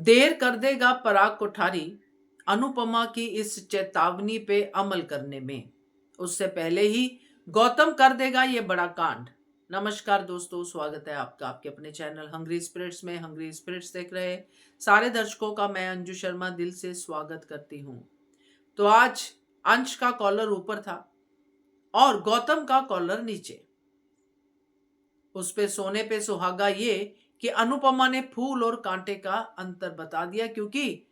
देर कर देगा पराग कोठारी अनुपमा की इस चेतावनी पे अमल करने में। उससे पहले ही गौतम कर देगा ये बड़ा कांड। नमस्कार दोस्तों, स्वागत है आपका आपके अपने चैनल हंग्री स्पिरिट्स में। हंग्री स्पिरिट्स देख रहे सारे दर्शकों का मैं अंजू शर्मा दिल से स्वागत करती हूँ। तो आज अंश का कॉलर ऊपर था और गौतम का कॉलर नीचे। उस पे सोने पे सुहागा ये कि अनुपमा ने फूल और कांटे का अंतर बता दिया, क्योंकि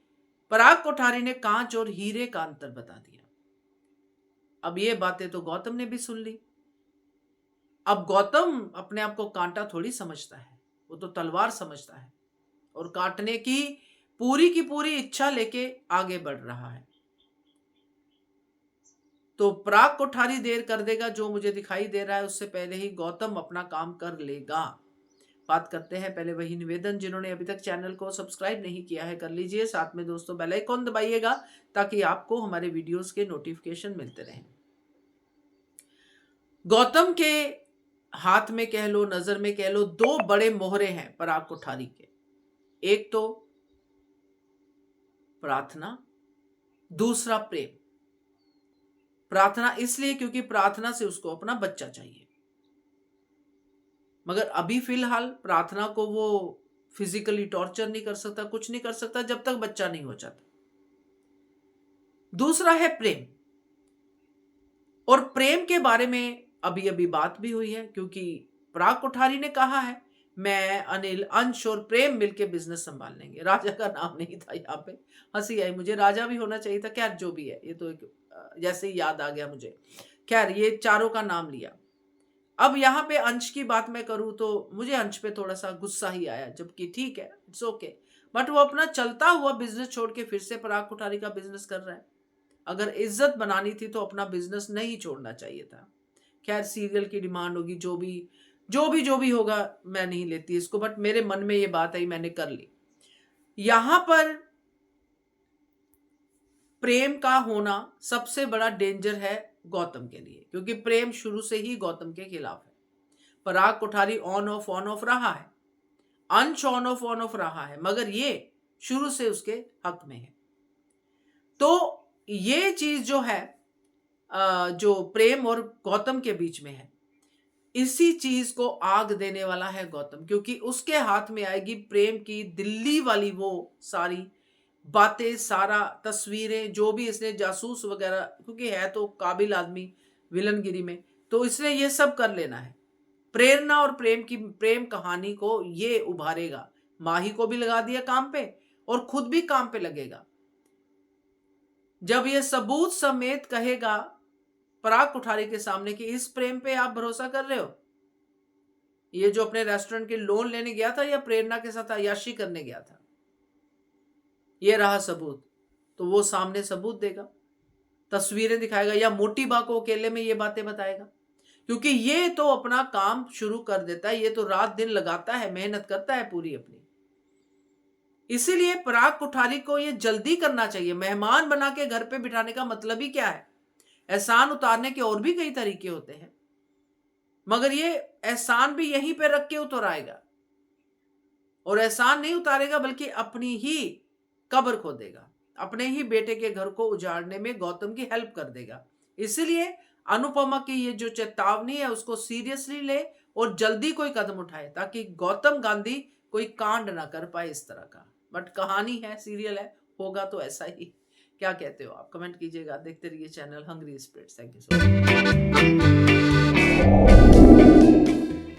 पराग कोठारी ने कांच और हीरे का अंतर बता दिया। अब ये बातें तो गौतम ने भी सुन ली। अब गौतम अपने आप को कांटा थोड़ी समझता है, वो तो तलवार समझता है और काटने की पूरी इच्छा लेके आगे बढ़ रहा है। तो पराग कोठारी देर कर देगा, जो मुझे दिखाई दे रहा है उससे पहले ही गौतम अपना काम कर लेगा। बात करते हैं पहले वही निवेदन, जिन्होंने अभी तक चैनल को सब्सक्राइब नहीं किया है कर लीजिए, साथ में दोस्तों बेल आइकॉन दबाइएगा ताकि आपको हमारे वीडियोस के नोटिफिकेशन मिलते रहें। गौतम के हाथ में कह लो, नजर में कह लो, दो बड़े मोहरे हैं पराग कोठारी के। एक तो प्रार्थना, दूसरा प्रेम। प्रार्थना इसलिए क्योंकि प्रार्थना से उसको अपना बच्चा चाहिए, मगर अभी फिलहाल प्रार्थना को वो फिजिकली टॉर्चर नहीं कर सकता, कुछ नहीं कर सकता जब तक बच्चा नहीं हो जाता। दूसरा है प्रेम, और प्रेम के बारे में अभी अभी बात भी हुई है, क्योंकि पराग कोठारी ने कहा है मैं, अनिल, अंश और प्रेम मिलके बिजनेस संभाल लेंगे। राजा का नाम नहीं था यहाँ पे, हंसी आई मुझे। राजा भी होना चाहिए था, खैर जो भी है, ये तो एक जैसे ही याद आ गया मुझे। खैर ये चारों का नाम लिया। अब यहाँ पे अंश की बात मैं करूं तो मुझे अंश पे थोड़ा सा गुस्सा ही आया, जबकि ठीक है, इट्स ओके, बट वो अपना चलता हुआ बिजनेस छोड़ के फिर से पराग कोठारी का बिजनेस कर रहा है। अगर इज्जत बनानी थी तो अपना बिजनेस नहीं छोड़ना चाहिए था। खैर सीरियल की डिमांड होगी, जो भी होगा, मैं नहीं लेती इसको, बट मेरे मन में ये बात आई, मैंने कर ली। यहां पर प्रेम का होना सबसे बड़ा डेंजर है गौतम के लिए, क्योंकि प्रेम शुरू से ही गौतम के खिलाफ है। पराग कोठारी ऑन ऑफ रहा है, अंश ऑन ऑफ रहा है, मगर ये शुरू से उसके हक में है। तो ये चीज जो है, जो प्रेम और गौतम के बीच में है, इसी चीज को आग देने वाला है गौतम, क्योंकि उसके हाथ में आएगी प्रेम की दिल्ली वाली वो सारी बातें, सारा तस्वीरें, जो भी इसने जासूस वगैरह, क्योंकि है तो काबिल आदमी विलनगिरी में, तो इसने ये सब कर लेना है। प्रेरणा और प्रेम कहानी को ये उभारेगा। माही को भी लगा दिया काम पे और खुद भी काम पे लगेगा। जब ये सबूत समेत कहेगा पराग कोठारी के सामने कि इस प्रेम पे आप भरोसा कर रहे हो, ये जो अपने रेस्टोरेंट के लोन लेने गया था या प्रेरणा के साथ अय्याशी करने गया था, ये रहा सबूत, तो वो सामने सबूत देगा, तस्वीरें दिखाएगा, या मोटी बा को अकेले में ये बातें बताएगा, क्योंकि ये तो अपना काम शुरू कर देता है, ये तो रात दिन लगाता है, मेहनत करता है पूरी अपनी। इसीलिए पराग कोठारी को ये जल्दी करना चाहिए। मेहमान बना के घर पे बिठाने का मतलब ही क्या है? एहसान उतारने के और भी कई तरीके होते हैं, मगर ये एहसान भी यहीं पे रख के उतराएगा, और एहसान नहीं उतारेगा बल्कि अपनी ही कब्र खोदेगा, अपने ही बेटे के घर को उजाड़ने में गौतम की हेल्प कर देगा। इसीलिए अनुपमा की ये जो चेतावनी है उसको सीरियसली ले और जल्दी कोई कदम उठाए, ताकि गौतम गांधी कोई कांड ना कर पाए इस तरह का। बट कहानी है, सीरियल है, होगा तो ऐसा ही। क्या कहते हो आप? कमेंट कीजिएगा। देखते रहिए channel Hungry Spirits. Thank you so much.